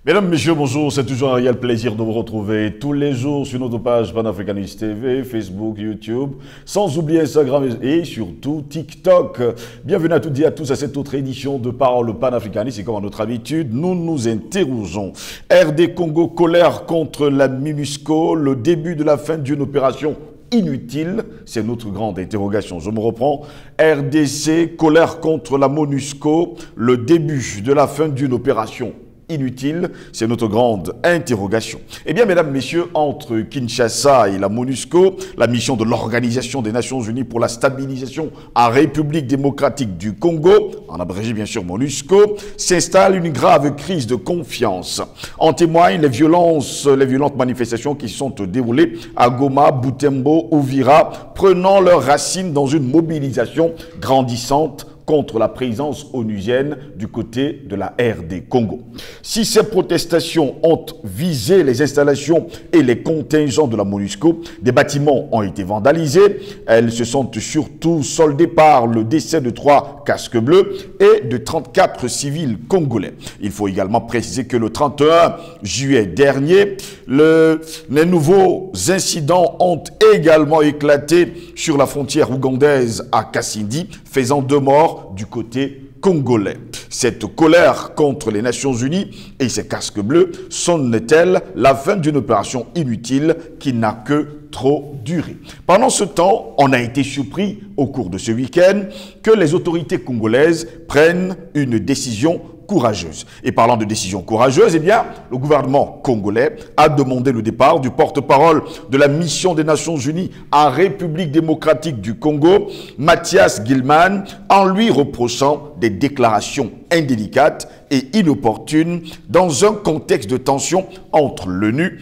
Mesdames, Messieurs, bonjour, c'est toujours un réel plaisir de vous retrouver tous les jours sur notre page Panafricaniste TV, Facebook, YouTube, sans oublier Instagram et surtout TikTok. Bienvenue à toutes et à tous à cette autre édition de Parole Panafricaniste et comme à notre habitude, nous nous interrogeons. RD Congo, colère contre la MINUSCO, le début de la fin d'une opération inutile, c'est notre grande interrogation. Je me reprends. RDC, colère contre la MONUSCO, le début de la fin d'une opération inutile, c'est notre grande interrogation. Eh bien, mesdames, messieurs, entre Kinshasa et la MONUSCO, la mission de l'Organisation des Nations Unies pour la stabilisation en République démocratique du Congo, en abrégé bien sûr MONUSCO, s'installe une grave crise de confiance. En témoignent les violentes manifestations qui sont déroulées à Goma, Butembo, Uvira, prenant leurs racines dans une mobilisation grandissante contre la présence onusienne du côté de la RD Congo. Si ces protestations ont visé les installations et les contingents de la MONUSCO, des bâtiments ont été vandalisés. Elles se sont surtout soldées par le décès de 3 casques bleus et de 34 civils congolais. Il faut également préciser que le 31 juillet dernier, les nouveaux incidents ont également éclaté sur la frontière ougandaise à Kasindi, faisant 2 morts du côté congolais. Cette colère contre les Nations Unies et ces casques bleus sonne-t-elle la fin d'une opération inutile qui n'a que trop duré? Pendant ce temps, on a été surpris au cours de ce week-end que les autorités congolaises prennent une décision courageuse. Et parlant de décision courageuse, eh bien, le gouvernement congolais a demandé le départ du porte-parole de la mission des Nations Unies en République démocratique du Congo, Mathias Gilman, en lui reprochant des déclarations indélicates et inopportunes dans un contexte de tension entre l'ONU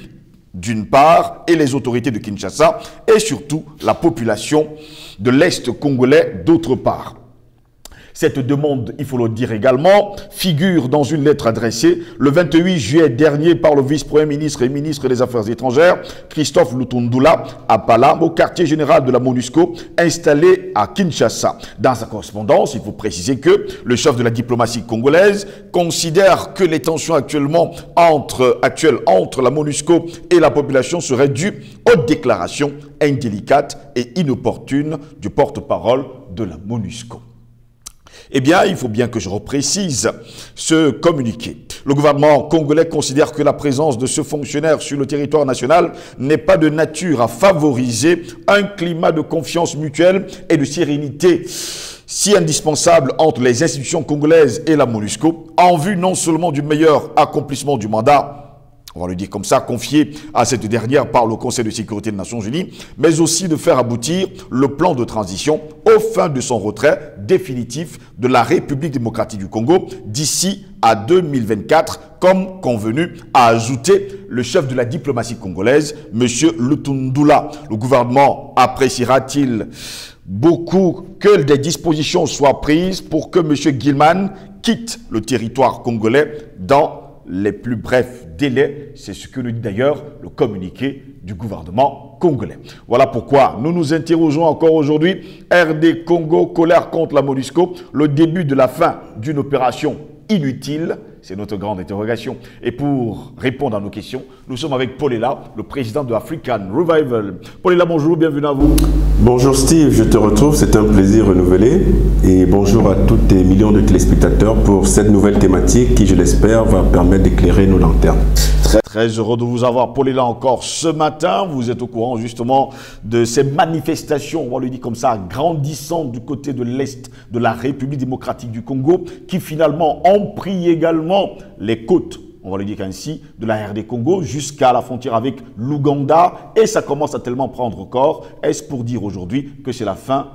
d'une part et les autorités de Kinshasa et surtout la population de l'Est congolais d'autre part. Cette demande, il faut le dire également, figure dans une lettre adressée le 28 juillet dernier par le vice-premier ministre et ministre des Affaires étrangères, Christophe Lutundula, à Palam, au quartier général de la MONUSCO, installé à Kinshasa. Dans sa correspondance, il faut préciser que le chef de la diplomatie congolaise considère que les tensions actuelles entre la MONUSCO et la population seraient dues aux déclarations indélicates et inopportunes du porte-parole de la MONUSCO. Eh bien, il faut bien que je reprécise ce communiqué. Le gouvernement congolais considère que la présence de ce fonctionnaire sur le territoire national n'est pas de nature à favoriser un climat de confiance mutuelle et de sérénité si indispensable entre les institutions congolaises et la MONUSCO, en vue non seulement du meilleur accomplissement du mandat, on va le dire comme ça, confié à cette dernière par le Conseil de sécurité des Nations Unies, mais aussi de faire aboutir le plan de transition aux fins de son retrait définitif de la République démocratique du Congo d'ici à 2024, comme convenu, a ajouté le chef de la diplomatie congolaise, M. Lutundula. Le gouvernement appréciera-t-il beaucoup que des dispositions soient prises pour que M. Gilman quitte le territoire congolais dans les plus brefs délais? C'est ce que nous dit d'ailleurs le communiqué du gouvernement congolais. Voilà pourquoi nous nous interrogeons encore aujourd'hui. RD Congo, colère contre la MONUSCO, le début de la fin d'une opération inutile, c'est notre grande interrogation. Et pour répondre à nos questions, nous sommes avec Paul Ela, le président de African Revival. Paul Ela, bonjour, bienvenue à vous. Bonjour Steve, je te retrouve, c'est un plaisir renouvelé. Et bonjour à tous les millions de téléspectateurs pour cette nouvelle thématique qui, je l'espère, va permettre d'éclairer nos lanternes. Très heureux de vous avoir, Paul Ela, encore ce matin. Vous êtes au courant justement de ces manifestations, on va le dire comme ça, grandissantes du côté de l'Est de la République démocratique du Congo, qui finalement ont pris également les côtes, on va le dire ainsi, de la RD Congo jusqu'à la frontière avec l'Ouganda. Et ça commence à tellement prendre corps. Est-ce pour dire aujourd'hui que c'est la fin,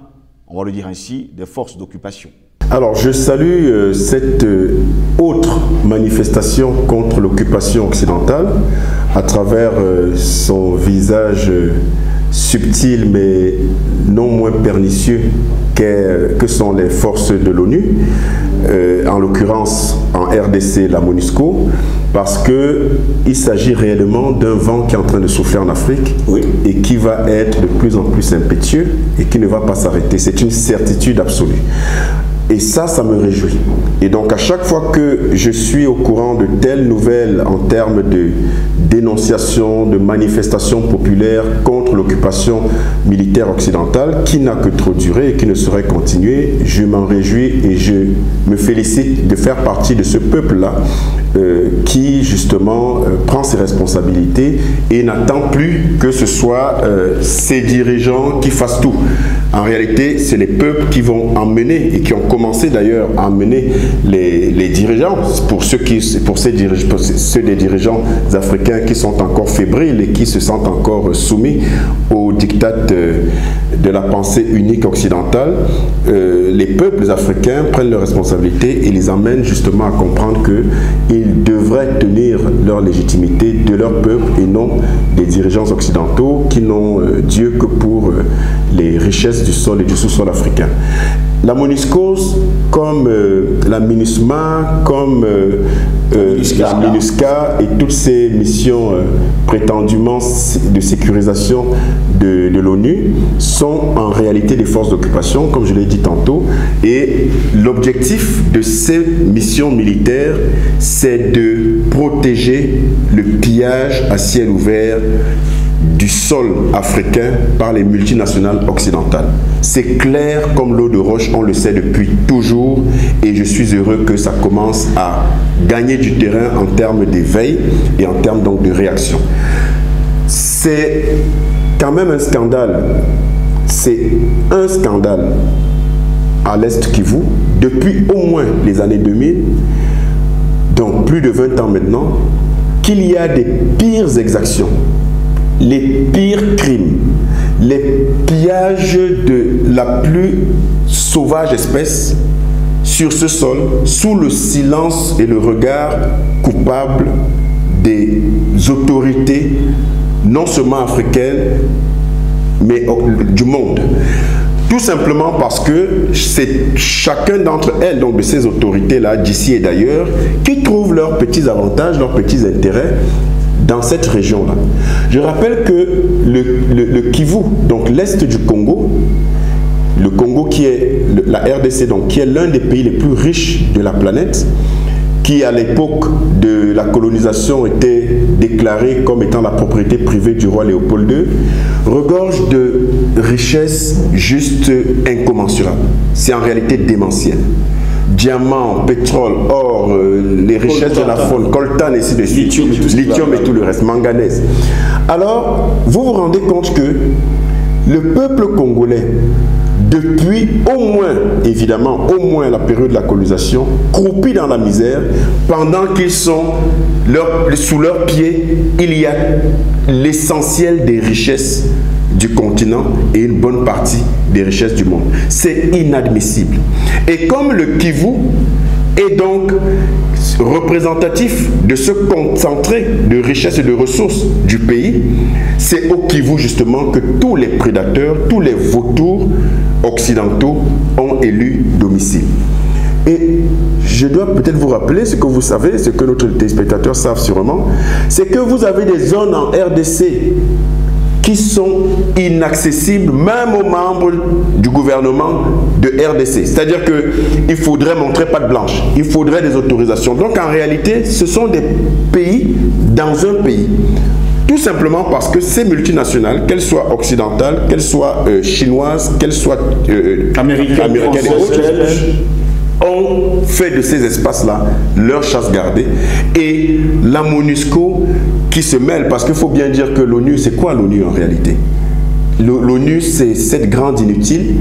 on va le dire ainsi, des forces d'occupation? Alors, je salue cette autre manifestation contre l'occupation occidentale à travers son visage subtil mais non moins pernicieux que sont les forces de l'ONU, en l'occurrence en RDC, la MONUSCO, parce qu'il s'agit réellement d'un vent qui est en train de souffler en Afrique, oui, et qui va être de plus en plus impétueux et qui ne va pas s'arrêter. C'est une certitude absolue. Et ça me réjouit. Et donc à chaque fois que je suis au courant de telles nouvelles en termes de dénonciation, de manifestations populaires contre l'occupation militaire occidentale, qui n'a que trop duré et qui ne saurait continuer, je m'en réjouis et je me félicite de faire partie de ce peuple-là qui justement prend ses responsabilités et n'attend plus que ce soit ses dirigeants qui fassent tout. En réalité, c'est les peuples qui vont emmener et qui ont commencé d'ailleurs à emmener les dirigeants, pour ceux des dirigeants africains qui sont encore fébriles et qui se sentent encore soumis aux diktats de la pensée unique occidentale. Les peuples africains prennent leurs responsabilités et les emmènent justement à comprendre qu'ils devraient tenir leur légitimité de leur peuple et non des dirigeants occidentaux qui n'ont Dieu que pour les richesses du sol et du sous-sol africain. La MONUSCO, comme la MINUSMA, comme la MINUSCA et toutes ces missions prétendument de sécurisation de l'ONU sont en réalité des forces d'occupation, comme je l'ai dit tantôt, et l'objectif de ces missions militaires, c'est de protéger le pillage à ciel ouvert du sol africain par les multinationales occidentales. C'est clair comme l'eau de roche, on le sait depuis toujours, et je suis heureux que ça commence à gagner du terrain en termes d'éveil et en termes donc de réaction. C'est quand même un scandale, c'est un scandale à l'Est Kivu, depuis au moins les années 2000, donc plus de 20 ans maintenant, qu'il y a des pires exactions, les pires crimes, les pillages de la plus sauvage espèce sur ce sol, sous le silence et le regard coupable des autorités, non seulement africaines, mais du monde. Tout simplement parce que c'est chacun d'entre elles, donc de ces autorités-là, d'ici et d'ailleurs, qui trouvent leurs petits avantages, leurs petits intérêts dans cette région-là. Je rappelle que le Kivu, donc l'est du Congo, le Congo qui est la RDC, donc qui est l'un des pays les plus riches de la planète, qui à l'époque de la colonisation était déclaré comme étant la propriété privée du roi Léopold II, regorge de richesses juste incommensurables. C'est en réalité démentiel. Diamants, pétrole, or, les richesses de la faune, coltan et ainsi de suite, lithium et tout le reste, manganèse. Alors, vous vous rendez compte que le peuple congolais, depuis au moins, évidemment, au moins la période de la colonisation, croupit dans la misère, pendant qu'ils sont sous leurs pieds, il y a l'essentiel des richesses du continent et une bonne partie des richesses du monde. C'est inadmissible. Et comme le Kivu est donc représentatif de ce concentré de richesses et de ressources du pays, c'est au Kivu justement que tous les prédateurs, tous les vautours occidentaux ont élu domicile. Et je dois peut-être vous rappeler ce que vous savez, ce que nos téléspectateurs savent sûrement, c'est que vous avez des zones en RDC qui sont inaccessibles même aux membres du gouvernement de RDC. C'est-à-dire qu'il faudrait montrer patte blanche, il faudrait des autorisations. Donc en réalité, ce sont des pays dans un pays. Tout simplement parce que ces multinationales, qu'elles soient occidentales, qu'elles soient chinoises, qu'elles soient américaines et autres, ont fait de ces espaces-là leur chasse gardée. Et la MONUSCO qui se mêle, parce qu'il faut bien dire que l'ONU, c'est quoi l'ONU en réalité? L'ONU, c'est cette grande inutile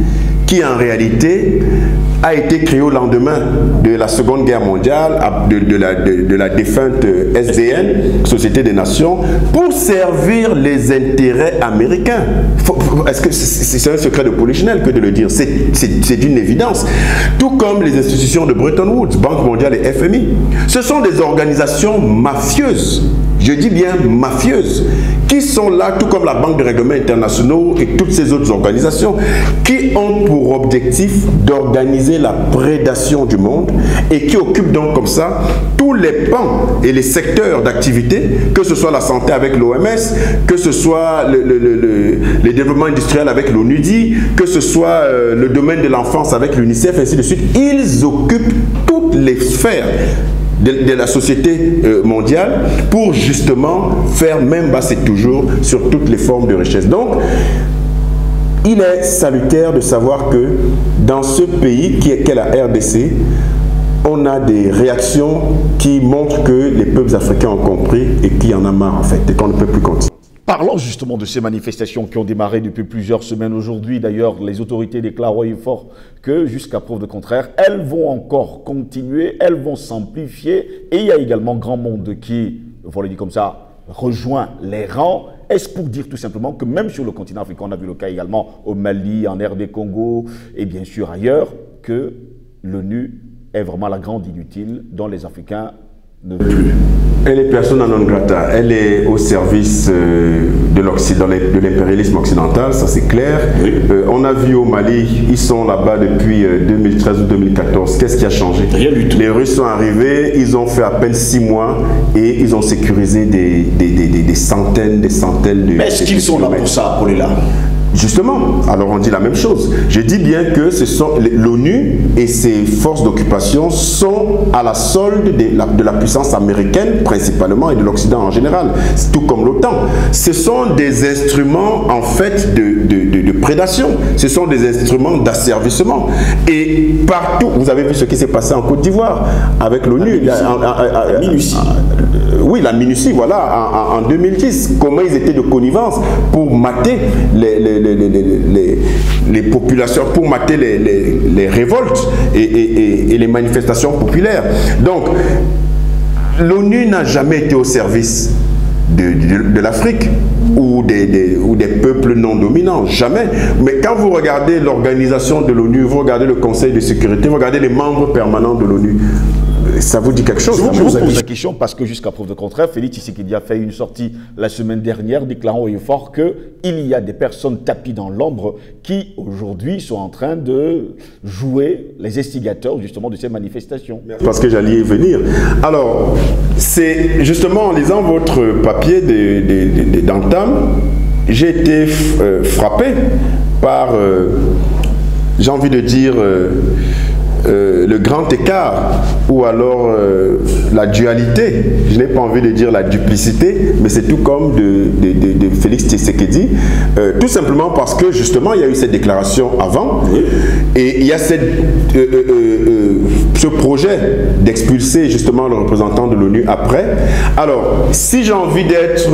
qui en réalité a été créée au lendemain de la Seconde Guerre mondiale, de la défunte SDN, Société des Nations, pour servir les intérêts américains. Est-ce que c'est un secret de polichinelle que de le dire? C'est d'une évidence. Tout comme les institutions de Bretton Woods, Banque mondiale et FMI. Ce sont des organisations mafieuses. Je dis bien mafieuses, qui sont là, tout comme la Banque de règlements internationaux et toutes ces autres organisations, qui ont pour pour objectif d'organiser la prédation du monde et qui occupe donc comme ça tous les pans et les secteurs d'activité, que ce soit la santé avec l'OMS, que ce soit le développement industriel avec l'ONUDI, que ce soit le domaine de l'enfance avec l'UNICEF, ainsi de suite. Ils occupent toutes les sphères de la société mondiale pour justement faire même basser toujours sur toutes les formes de richesse. Donc, il est salutaire de savoir que dans ce pays qu'est la RDC, on a des réactions qui montrent que les peuples africains ont compris et qu'il y en a marre en fait, et qu'on ne peut plus continuer. Parlons justement de ces manifestations qui ont démarré depuis plusieurs semaines aujourd'hui. D'ailleurs, les autorités déclarent haut et fort que, jusqu'à preuve de contraire, elles vont encore continuer, elles vont s'amplifier. Et il y a également grand monde qui, on le dit comme ça, rejoint les rangs. Est-ce pour dire tout simplement que même sur le continent africain, on a vu le cas également au Mali, en RD Congo et bien sûr ailleurs, que l'ONU est vraiment la grande inutile dont les Africains ne veulent plus. Elle est persona non grata, elle est au service de l'impérialisme occidental, ça c'est clair. Oui. On a vu au Mali, ils sont là-bas depuis 2013 ou 2014. Qu'est-ce qui a changé? Rien du tout. Les Russes sont arrivés, ils ont fait à peine 6 mois et ils ont sécurisé des centaines de... Mais est-ce qu'ils sont là pour ça, pour les là? Justement, alors on dit la même chose. Je dis bien que l'ONU et ses forces d'occupation sont à la solde de la puissance américaine principalement et de l'Occident en général, tout comme l'OTAN. Ce sont des instruments en fait de prédation, ce sont des instruments d'asservissement. Et partout, vous avez vu ce qui s'est passé en Côte d'Ivoire avec l'ONU. La minutie. Oui, la minutie, voilà, en 2010. Comment ils étaient de connivence pour mater les populations, pour mater les révoltes et les manifestations populaires. Donc, l'ONU n'a jamais été au service de l'Afrique ou des peuples non dominants, jamais. Mais quand vous regardez l'organisation de l'ONU, vous regardez le Conseil de sécurité, vous regardez les membres permanents de l'ONU, ça vous dit quelque chose? Je vous pose la question parce que jusqu'à preuve de contraire, Félix Tshisekedi a fait une sortie la semaine dernière déclarant haut et fort qu'il y a des personnes tapies dans l'ombre qui aujourd'hui sont en train de jouer les instigateurs justement de ces manifestations. Parce que j'allais y venir. Alors, c'est justement en lisant votre papier d'entame, j'ai été frappé par, j'ai envie de dire, le grand écart ou alors la dualité, je n'ai pas envie de dire la duplicité, mais c'est tout comme de Félix Tshisekedi, tout simplement parce que justement il y a eu cette déclaration avant et il y a ce projet d'expulser justement le représentant de l'ONU après. Alors, si j'ai envie d'être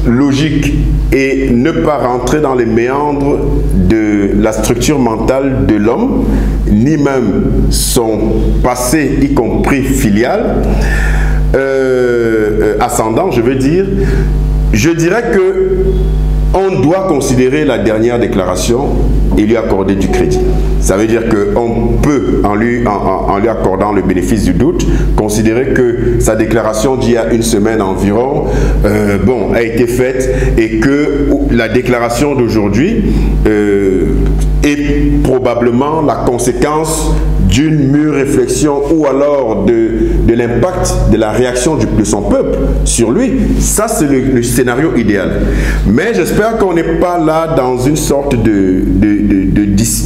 logique et ne pas rentrer dans les méandres de la structure mentale de l'homme, ni même son passé, y compris filial, ascendant, je veux dire, je dirais que on doit considérer la dernière déclaration et lui accorder du crédit. Ça veut dire qu'on peut, en lui accordant le bénéfice du doute, considérer que sa déclaration d'il y a une semaine environ a été faite et que la déclaration d'aujourd'hui est probablement la conséquence d'une mûre réflexion ou alors de l'impact de la réaction de son peuple sur lui. Ça, c'est le scénario idéal. Mais j'espère qu'on n'est pas là dans une sorte de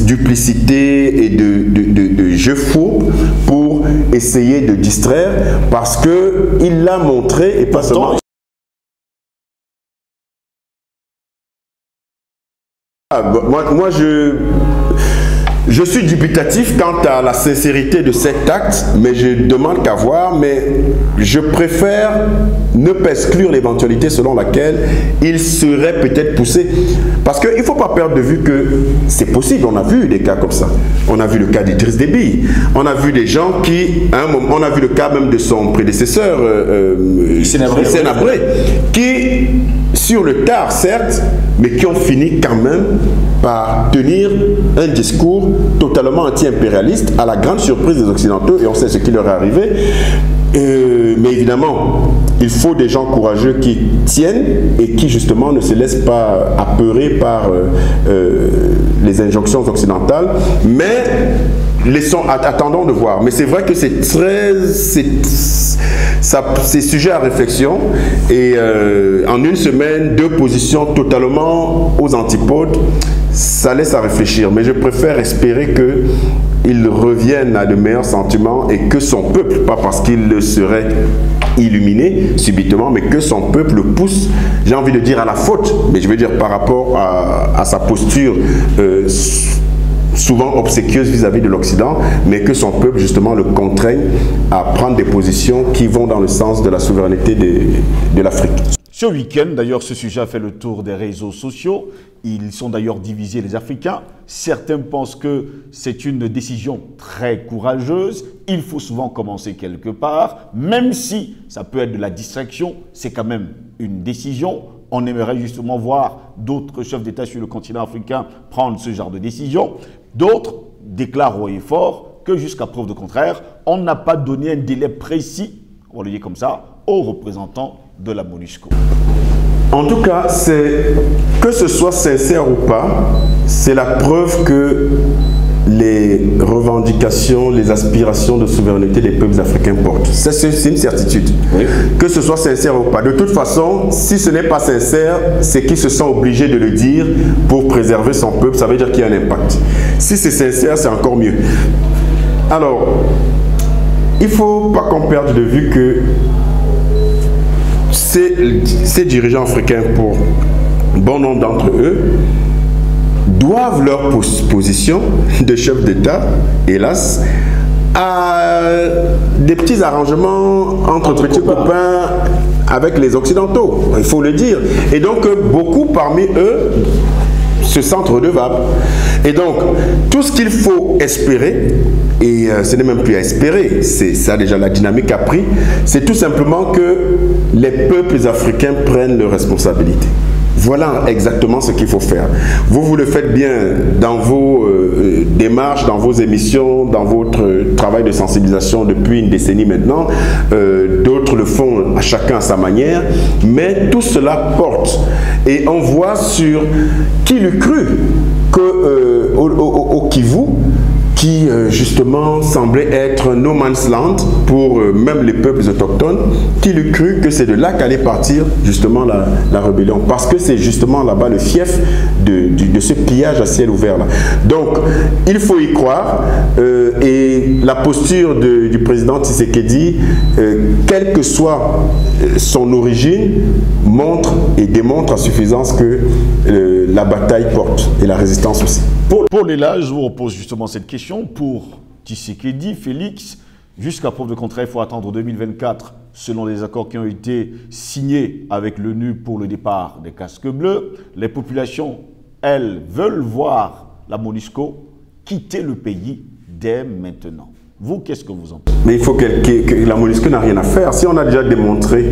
duplicité et de jeu fou pour essayer de distraire, parce qu'il l'a montré et pas seulement... Moi, je suis dubitatif quant à la sincérité de cet acte, mais je demande qu'à voir, mais je préfère ne pas exclure l'éventualité selon laquelle il serait peut-être poussé. Parce qu'il ne faut pas perdre de vue que c'est possible, on a vu des cas comme ça. On a vu le cas d'Idriss Déby, on a vu des gens qui, à un moment, on a vu le cas même de son prédécesseur, Hissène Habré, qui, sur le tard certes, mais qui ont fini quand même par tenir un discours totalement anti-impérialiste à la grande surprise des Occidentaux, et on sait ce qui leur est arrivé. Mais évidemment, il faut des gens courageux qui tiennent et qui justement ne se laissent pas apeurer par les injonctions occidentales, mais attendons de voir. Mais c'est vrai que c'est sujet à réflexion, et en une semaine, 2 positions totalement aux antipodes, ça laisse à réfléchir. Mais je préfère espérer qu'il revienne à de meilleurs sentiments et que son peuple, pas parce qu'il le serait illuminé subitement, mais que son peuple le pousse, j'ai envie de dire à la faute, mais je veux dire par rapport à sa posture souvent obséquieuse vis-à-vis de l'Occident, mais que son peuple justement le contraigne à prendre des positions qui vont dans le sens de la souveraineté de l'Afrique. Ce week-end, d'ailleurs, ce sujet a fait le tour des réseaux sociaux. Ils sont d'ailleurs divisés, les Africains. Certains pensent que c'est une décision très courageuse. Il faut souvent commencer quelque part. Même si ça peut être de la distraction, c'est quand même une décision. On aimerait justement voir d'autres chefs d'État sur le continent africain prendre ce genre de décision. D'autres déclarent haut et fort que jusqu'à preuve de contraire, on n'a pas donné un délai précis, on va le dire comme ça, aux représentants de la MONUSCO. En tout cas, que ce soit sincère ou pas, c'est la preuve que les revendications, les aspirations de souveraineté des peuples africains portent. C'est une certitude. Oui. Que ce soit sincère ou pas. De toute façon, si ce n'est pas sincère, c'est qu'ils se sont obligés de le dire pour préserver son peuple. Ça veut dire qu'il y a un impact. Si c'est sincère, c'est encore mieux. Alors, il ne faut pas qu'on perde de vue que ces dirigeants africains, pour bon nombre d'entre eux, doivent leur position de chef d'État, hélas, à des petits arrangements entre petits copains avec les Occidentaux, il faut le dire. Et donc, beaucoup parmi eux se sentent redevables. Et donc, tout ce qu'il faut espérer, et ce n'est même plus à espérer, c'est ça déjà la dynamique a pris, c'est tout simplement que les peuples africains prennent leurs responsabilités. Voilà exactement ce qu'il faut faire. Vous le faites bien dans vos démarches, dans vos émissions, dans votre travail de sensibilisation depuis une décennie maintenant. D'autres le font à chacun à sa manière. Mais tout cela porte. Et on voit sur qui l'eût cru qu'au Kivu, qui justement semblait être no man's land pour même les peuples autochtones, qui l'eût cru que c'est de là qu'allait partir justement la rébellion, parce que c'est justement là-bas le fief de ce pillage à ciel ouvert là. Donc il faut y croire, et la posture du président Tshisekedi, quelle que soit son origine, montre et démontre à suffisance que la bataille porte, et la résistance aussi. Pour Léla, je vous repose justement cette question. Pour Tshisekedi, Félix, jusqu'à preuve de contraire, il faut attendre 2024, selon les accords qui ont été signés avec l'ONU pour le départ des casques bleus. Les populations, elles, veulent voir la MONUSCO quitter le pays dès maintenant. Vous, qu'est-ce que vous en pensez? Mais il faut que la MONUSCO n'a rien à faire. Si on a déjà démontré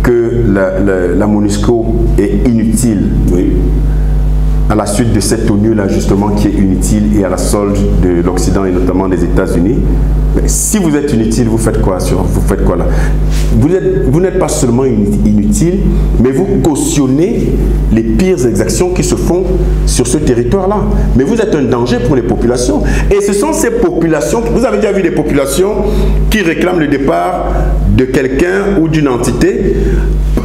que la MONUSCO est inutile, oui, à la suite de cette ONU-là, justement, qui est inutile et à la solde de l'Occident et notamment des États-Unis. Si vous êtes inutile, vous faites quoi là? Vous n'êtes pas seulement inutile, mais vous cautionnez les pires exactions qui se font sur ce territoire-là. Mais vous êtes un danger pour les populations. Et ce sont ces populations, vous avez déjà vu des populations qui réclament le départ de quelqu'un ou d'une entité,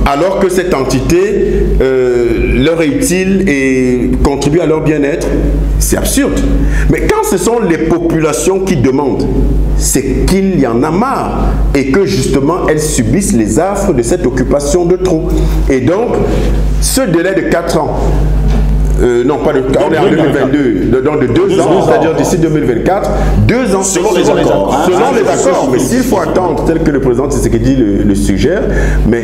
alors que cette entité leur est utile et contribue à leur bien-être. C'est absurde. Mais quand ce sont les populations qui demandent, c'est qu'il y en a marre et que justement elles subissent les affres de cette occupation de trop. Et donc, ce délai de 4 ans, non pas de, on est en 2022, donc de 2 ans, c'est-à-dire d'ici 2024, 2 ans selon les accords. Selon les accords, mais s'il faut attendre, tel que le président Tshisekedi le suggère, mais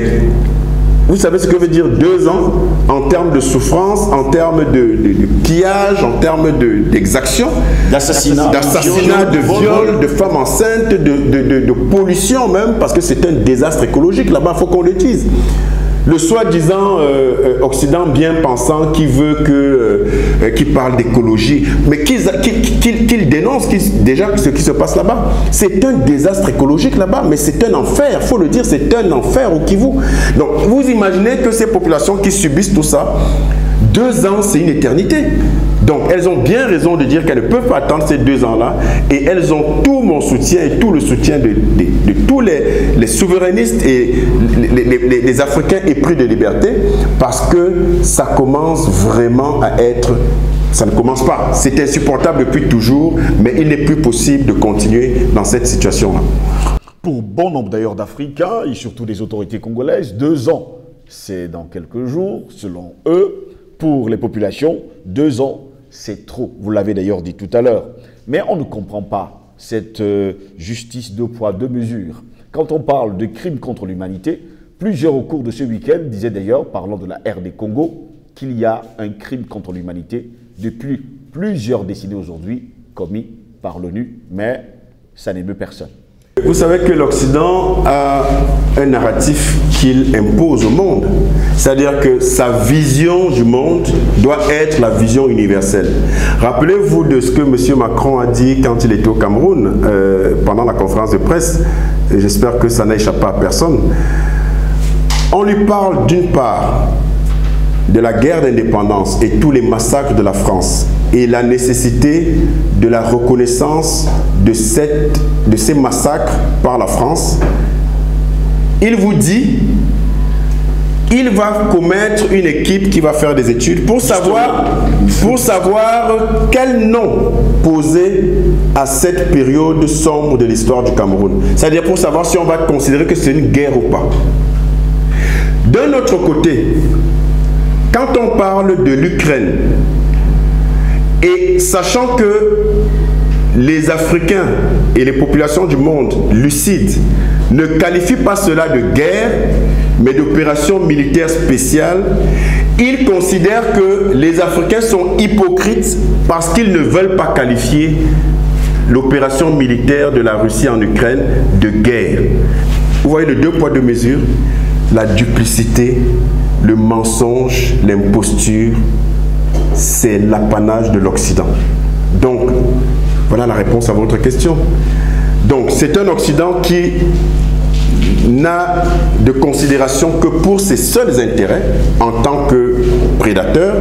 vous savez ce que veut dire 2 ans en termes de souffrance, en termes de pillage, en termes d'exaction, d'assassinat, de viol, de femmes enceintes, de pollution même, parce que c'est un désastre écologique là-bas, il faut qu'on le dise. le soi-disant Occident bien pensant qui veut qui parle d'écologie, mais qu'il dénonce déjà ce qui se passe là-bas. C'est un désastre écologique là-bas, mais c'est un enfer, il faut le dire, c'est un enfer au Kivu. Donc vous imaginez que ces populations qui subissent tout ça, 2 ans c'est une éternité. Donc elles ont bien raison de dire qu'elles ne peuvent pas attendre ces 2 ans-là, et elles ont tout mon soutien et tout le soutien de tous les souverainistes et les Africains épris de liberté, parce que ça commence vraiment à être... Ça ne commence pas, c'est insupportable depuis toujours, mais il n'est plus possible de continuer dans cette situation-là. Pour bon nombre d'ailleurs d'Africains, et surtout des autorités congolaises, 2 ans, c'est dans quelques jours, selon eux. Pour les populations, 2 ans, c'est trop. Vous l'avez d'ailleurs dit tout à l'heure. Mais on ne comprend pas cette justice 2 poids 2 mesures. Quand on parle de crimes contre l'humanité, plusieurs au cours de ce week-end disaient d'ailleurs, parlant de la RD Congo, qu'il y a un crime contre l'humanité depuis plusieurs décennies aujourd'hui, commis par l'ONU, mais ça n'émeut personne. Vous savez que l'Occident a un narratif qu'il impose au monde. C'est-à-dire que sa vision du monde doit être la vision universelle. Rappelez-vous de ce que M. Macron a dit quand il était au Cameroun, pendant la conférence de presse, et j'espère que ça n'a échappé à personne. On lui parle d'une part de la guerre d'indépendance et tous les massacres de la France et la nécessité de la reconnaissance de ces massacres par la France. Il vous dit, il va commettre une équipe qui va faire des études pour savoir quel nom poser à cette période sombre de l'histoire du Cameroun. C'est-à-dire pour savoir si on va considérer que c'est une guerre ou pas. D'un autre côté, quand on parle de l'Ukraine, et sachant que les Africains et les populations du monde lucides ne qualifient pas cela de guerre, mais d'opération militaire spéciale, ils considèrent que les Africains sont hypocrites parce qu'ils ne veulent pas qualifier l'opération militaire de la Russie en Ukraine de guerre. Vous voyez le 2 poids 2 mesures, la duplicité, le mensonge, l'imposture, c'est l'apanage de l'Occident. Donc, voilà la réponse à votre question. Donc, c'est un Occident qui n'a de considération que pour ses seuls intérêts en tant que prédateur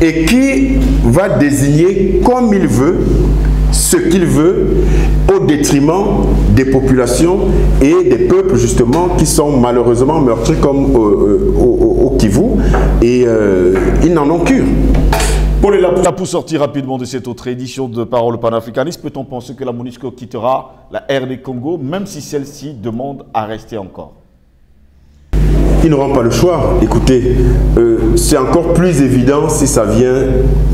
et qui va désigner comme il veut ce qu'il veut au détriment des populations et des peuples justement qui sont malheureusement meurtris comme au Kivu et ils n'en ont cure. Pour sortir rapidement de cette autre édition de Parole panafricaniste, peut-on penser que la MONUSCO quittera la RD Congo même si celle-ci demande à rester encore? Ils n'auront pas le choix. Écoutez, c'est encore plus évident si ça vient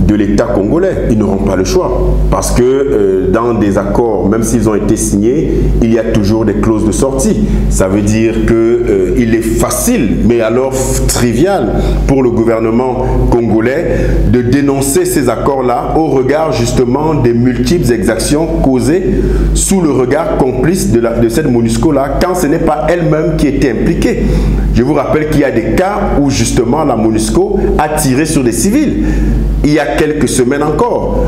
de l'État congolais. Ils n'auront pas le choix. Parce que dans des accords, même s'ils ont été signés, il y a toujours des clauses de sortie. Ça veut dire qu'il est facile, mais alors trivial, pour le gouvernement congolais de dénoncer ces accords-là au regard justement des multiples exactions causées sous le regard complice de cette MONUSCO-là, quand ce n'est pas elle-même qui était impliquée. Je vous rappelle qu'il y a des cas où justement la MONUSCO a tiré sur des civils, il y a quelques semaines encore.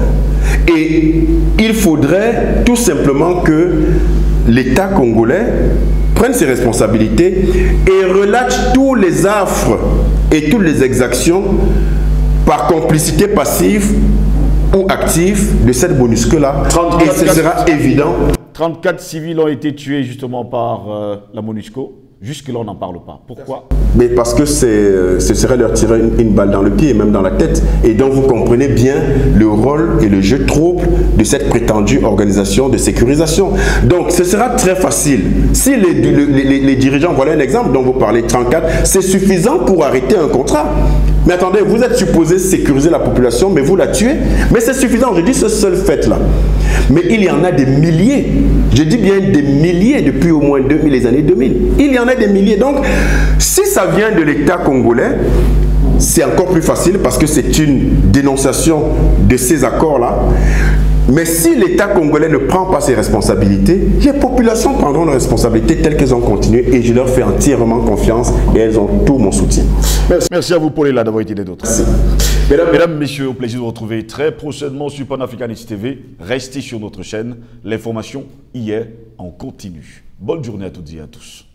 Et il faudrait tout simplement que l'État congolais prenne ses responsabilités et relâche tous les affres et toutes les exactions par complicité passive ou active de cette MONUSCO-là. Et ce sera évident. 34 civils ont été tués justement par la MONUSCO. Jusque-là, on n'en parle pas. Pourquoi? Mais parce que ce serait leur tirer une balle dans le pied et même dans la tête. Et donc, vous comprenez bien le rôle et le jeu trouble de cette prétendue organisation de sécurisation. Donc, ce sera très facile. Si les dirigeants, voilà un exemple dont vous parlez, 34, c'est suffisant pour arrêter un contrat. Mais attendez, vous êtes supposé sécuriser la population, mais vous la tuez. Mais c'est suffisant, je dis ce seul fait-là. Mais il y en a des milliers, je dis bien des milliers depuis au moins les années 2000. Il y en a des milliers. Donc, si ça vient de l'État congolais, c'est encore plus facile parce que c'est une dénonciation de ces accords-là. Mais si l'État congolais ne prend pas ses responsabilités, les populations prendront leurs responsabilités telles qu'elles ont continué et je leur fais entièrement confiance et elles ont tout mon soutien. Merci à vous, Paul Ela, d'avoir été des nôtres. Mesdames, Messieurs, au plaisir de vous retrouver très prochainement sur Panafricanist TV. Restez sur notre chaîne. L'information y est en continu. Bonne journée à toutes et à tous.